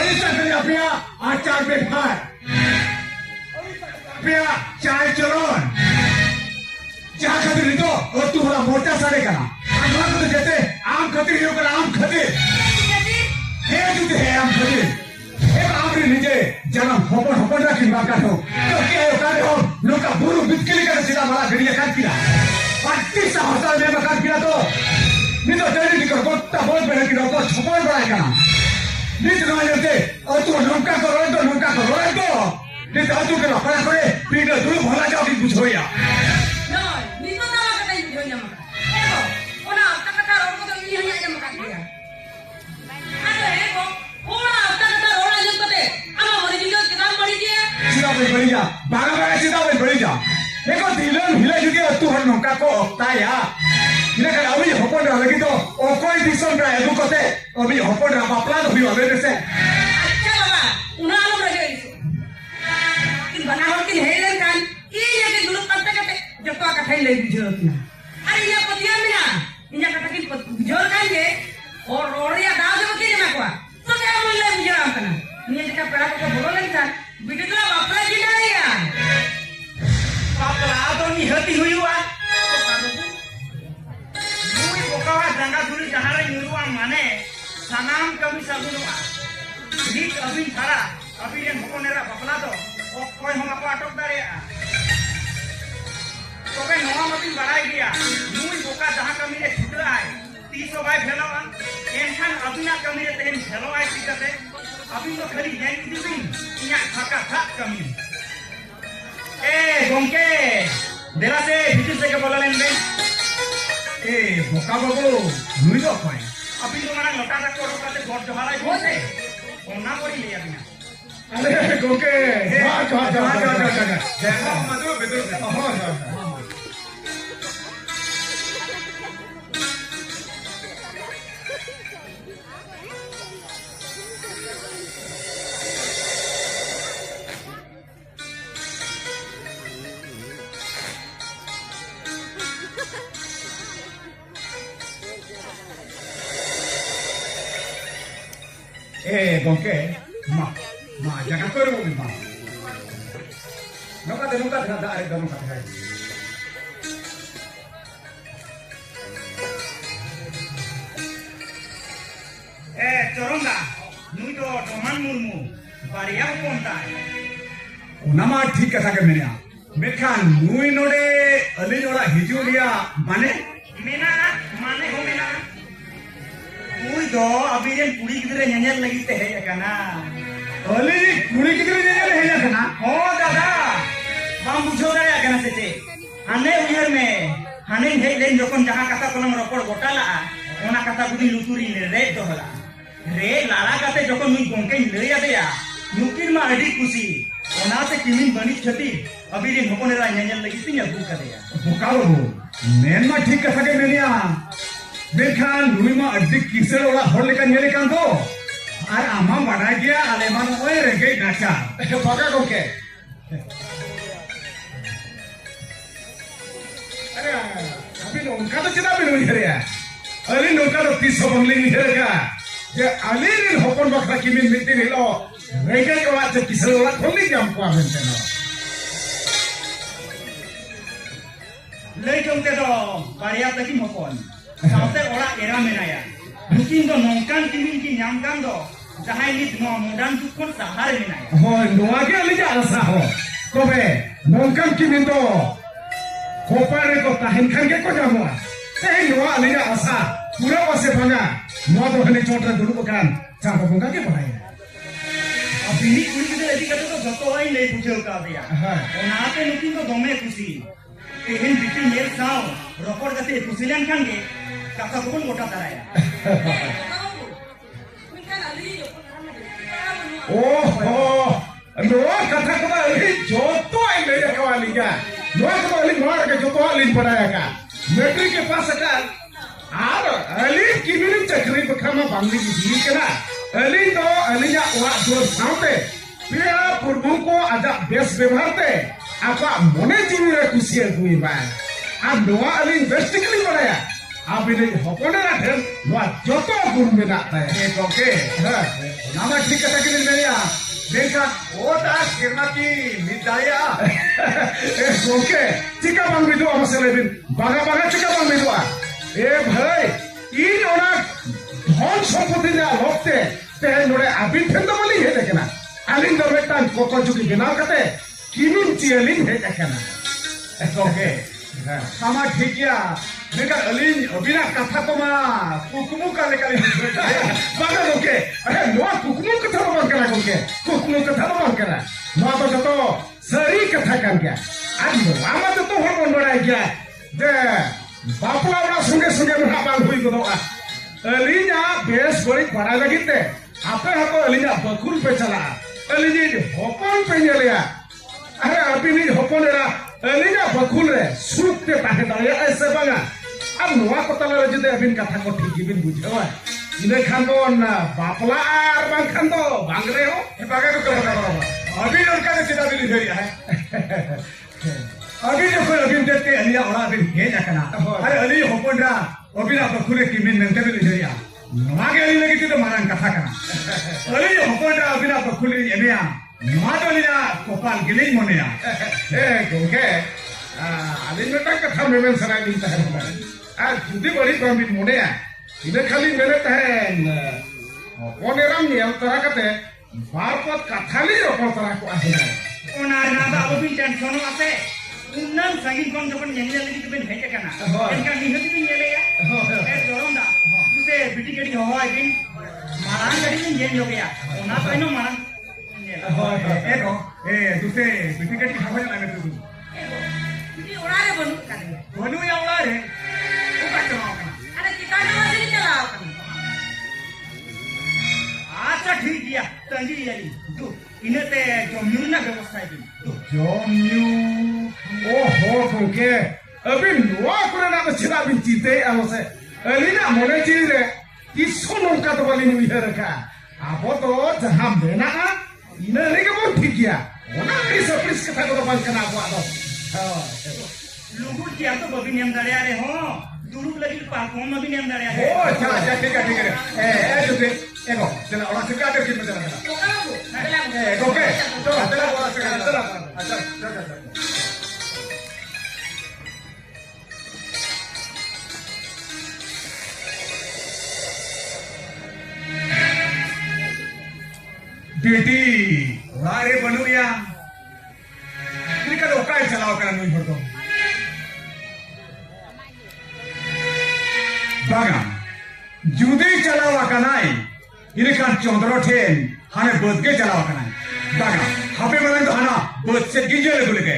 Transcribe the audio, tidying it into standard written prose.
Alisa kali apya acar bekhar. Apya chai choron. Jangan khatir itu, tu bala mota sare kana. Amra ko jete aam khatir yo kana aam khatir. He jute he aam khatir. He amri nije janam hopon rakhi makato. To kya yo kare ho loka buru bitkili kare sida mala gadiya kan kira. Patti sa hotel me makan kira to. Nido teri dikar botta bol bere kira to chopor bala kana. Nido no jete tu nongka ko rodo. Nido tu kena pala kore pida dulu bhala jao ki bujhoya. बढ़ी जा बागा सीधा बढ़ी जा देखो दिलन हिले जुगे तू हर नौका को ऑक्ता या इने का अभी होपन रहा लगी तो ओ कोई दिसम रहा है दुकोते अभी होपन रहा बापला तो भी वाले से अच्छा बाबा उन्हां आलो रहे कि बनावट की हेलन कान ई ये के दुलु करते करते जतो का खाई ले बिजरत ना अरे ये पतिया मिना इया का की बिजर कान के और रोड़िया दाव जब के ना को तो क्या मन ले बिजर kana ये का पेड़ा को बोलो लेन कान बिजला बापला की ना या बापला तो निहती हुई हुआ मुई बोकावा जंगा दुरी जहारे निरुआ माने सनाम कभी सगुनुआ नीक अभी थारा अभी रे भकोनेरा बापला तो ओ कोई हम आपको अटक दारे तो बे नवा मतिन बड़ाई गया मुई बोका जहां कमी रे छुटला है 300 बाय भेलवा एनखान अबिना कमी रे तेन भेलवा सिकते अभी तो खरी जैन दिबिन इया खाका खाक कमी ए गोंके देला से भितर से के बोला लेन बे ए बोका बाबू नुई दो कोई अभी तो मारा लटा तक को रोकाते गोट जहालाई बोसे ओना कोरी ले अबिना अरे गोंके जा मधु बेदर हां गोंके मा जगह तो रे मा नोका दा अरे दम का है ए चोरंगा नुई तो टोमान मुर्मू बारिया कोंता ओना मा ठीक कथा के मेखान नुई नोडे अली नोडा हिजू लिया माने हो मेना कुई दो अभी रे कुड़ी गिदरे नेनेल लगी ते है कना ओली कुड़ी गिदरे नेनेल है कना हो दादा बाम बुझो रे कना से हाने उयर में हाने हे लेन जोकन जहां कथा कोलम रपड़ गोटाला ओना कथा गुडी लुतुरी रे दोहला रे लाला काते जोकन नुई गोंके लैया देया नुकिर मा अडी खुशी ओना से किमिन बनी छती अभी रे भकोनेरा नेनेल लगी तिया बुका देया बुकाओ मेन मा ठीक कथा के मेनिया देखा नुई मा अड्डी किसर ओला हर लेका नेले कान दो आर आमा बड़ा गया आले मान ओए रेगे डाचा बगा गोके अरे अभी नोका तो चिना बिनु हेरे अली नोका तो 300 बंगले हेरे का जे अली रे होपन बखरा किमिन मिति हेलो रेगे ओला जे किसर ओला खोली जाम को आबेन तेनो लेकिन के दो बारिया तकी होपन साउते ओरा एरा मेनाया दुकिन दो नोंकान किमिन की न्यामकान दो जहां नित नो मोडान दुखन सहार मेनाया हो नोआ के अली जा आसा हो तबे नोंकान किमिन दो कोपारे को ताहिन खान के को जामवा से नोआ अली जा आसा पूरा वासे भागा नो तो हने चोटा दुलु कान चाबो बंगा के पढ़ाई अभी कुड़ी के एदी कतो तो जतो आई ले बुझो का दिया हां ओनाते नुकिन को दोमे खुशी एहन बिटी मेल साव रपड़ गते खुशीलन खान के कथा कोन गोटा दराया ओहो नो कथा को अली जोतो आई ले कवाली का नो को अली मार के जोतो अली पढ़ाया का मैट्रिक के पास का आर अली किमिन चक्री बखमा बांगली दी केना अली तो अली या वा दो साउते पेड़ा पुरबु को आजा बेस व्यवहारते आपा मने जीवी रे खुशी हुई बा आ नोआ अली बेस्टिकली पढ़ाया abin hopone na den noa joto gun mena tae Gongke, nama ठीक kata kini meria. Dengan otak kirmati midaya. gongke chika bang bidu ama selebin baga chika bang bidu bhai in ona dhon সম্পত্তি na lopte te nore abin thendo bali he dekena alin do metan koko juki benaw kate kimin chialin he dekena Gongke, sama ठीक ya. Dengan alin obina kata koma kukumu kali kali. baga gongke noa kukmu katha do bang kana gongke kukmu katha do bang kana noa to joto sari katha kan kya ado ama joto hor bon barai kya de bapla ora sunge sunge na bang hui godoa alinya bes bori para lagi te ape hato alinya bakul pe chala alinya hopon pe nyelya are apini hopon era alinya bakul re sukte tahe daya aise banga अब नोआ को तला रजते अबिन कथा को ठीक बिन बुझावा इने खान दो ना बापला आर बांग खान दो बांगरे हो ये बागा को कब करो अभी उनका ने चिता बिली धरी है अभी जो कोई अभी देखते अलिया ओरा अभी हे जाकना अरे अली होपंडा अभी ना बखुले की मिन नंते बिली धरी है नमागे अली लगी तो मारन कथा कना अली होपंडा अभी ना बखुले एमिया नमाटोलिया कोपाल गिलिंग मोनिया गोके आलिन में कथा मेमेन सराय दिन तहन আর যদি বলি কমিন মনে ইনে খালি মেলে তাহেন অনেরাম নিয়ম তরা কাতে বারপত কাথালি রকম তরা কো আহিনা ওনার না দা আবুন টেনশন আছে উন্নন সাগিন কোন যখন নেলে লাগি তো বেন হেতে কানা এনকা নিহতি বিন নেলে এ জরম দা তুসে বিটি গড়ি হয় বিন মারান গড়ি বিন জেন हो गया ওনা পাইনো মারান ए तुसे बिटिकट की खबर लाने तू তুমি ওড়ারে বনু কানে बनु या उड़ा रे ও কাটো আরে কিতানো মাঝে চালাও কানে আচ্ছা ঠিক গিয়া তंगी যাই তু ইনেতে জমিউন না ব্যবস্থা দিন জমিউ ও হো গোকে আবিন নোয়া করে না ছিলা বিন চিতে আমসে এলিনা মনে চিরে ইসো নৌকা তো বলি নুই হেরকা আবো তো যাহা মেনা ইনে রেগে বল ঠিক গিয়া ওনা প্লিজ প্লিজ কথা তো বাল কেনা আবো আদো লুগু কিয়া তো ববি নেম দাঁড়িয়ে আরে হো দুরুক লাগি পারফর্ম নবি নেম দাঁড়িয়ে আরে ओ अच्छा अच्छा ठीक है ए तुसे एगो चला ओरा से का करके चला ए ओके तो चला ओरा से चला अच्छा चल बेटी रारे बनुया इनका ओका चलाओ करा नहीं पड़तो बागा जुदी चलावा कनाई इनका चंद्र ठेन हाने बदके चलावा कनाई बागा हापे मलन तो हाना बद से गिंजे ले गुले के